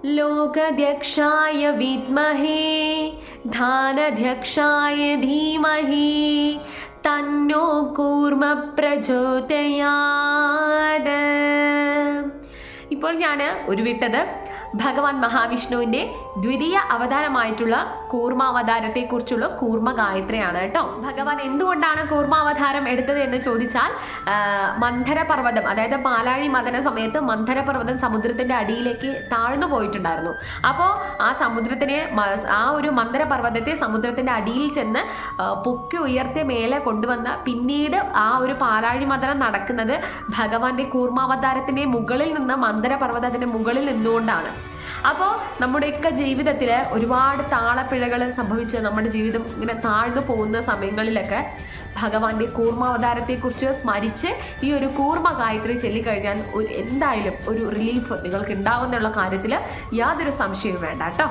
ലോകധ്യക്ഷായ വിദ്മഹേ ധാനധ്യക്ഷായ ധീമഹി തന്നോ കൂർമ്മ പ്രചോദയാത്. ഇപ്പോൾ ഞാൻ ഉരുവിട്ടത് ഭഗവാൻ മഹാവിഷ്ണുവിൻ്റെ ദ്വിതീയ അവതാരമായിട്ടുള്ള കൂർമാവതാരത്തെക്കുറിച്ചുള്ള കൂർമ്മ ഗായത്രിയാണ് കേട്ടോ. ഭഗവാൻ എന്തുകൊണ്ടാണ് കൂർമാവതാരം എടുത്തത് എന്ന് ചോദിച്ചാൽ, മന്ധരപർവ്വതം, അതായത് പാലാഴി മദന സമയത്ത് മന്ധരപർവ്വതം സമുദ്രത്തിൻ്റെ അടിയിലേക്ക് താഴ്ന്നു പോയിട്ടുണ്ടായിരുന്നു. അപ്പോൾ ആ ഒരു മന്ധരപർവ്വതത്തെ സമുദ്രത്തിൻ്റെ അടിയിൽ ചെന്ന് പൊക്കി ഉയർത്തി മേലെ കൊണ്ടുവന്ന പിന്നീട് ആ ഒരു പാലാഴി മദനം നടക്കുന്നത് ഭഗവാന്റെ കൂർമാവതാരത്തിൻ്റെ മുകളിൽ നിന്ന്, മന്ധരപർവ്വതത്തിൻ്റെ മുകളിൽ നിന്നുകൊണ്ടാണ്. അപ്പോൾ നമ്മുടെയൊക്കെ ജീവിതത്തിൽ ഒരുപാട് താളപ്പിഴകൾ സംഭവിച്ച് നമ്മുടെ ജീവിതം ഇങ്ങനെ താഴ്ന്നു പോകുന്ന സമയങ്ങളിലൊക്കെ ഭഗവാന്റെ കൂർമാവതാരത്തെക്കുറിച്ച് സ്മരിച്ച് ഈ ഒരു കൂർമ്മ ഗായത്രി ചൊല്ലിക്കഴിഞ്ഞാൽ എന്തായാലും ഒരു റിലീഫ് നിങ്ങൾക്ക് ഉണ്ടാകുന്നുള്ള കാര്യത്തിൽ യാതൊരു സംശയവും വേണ്ട കേട്ടോ.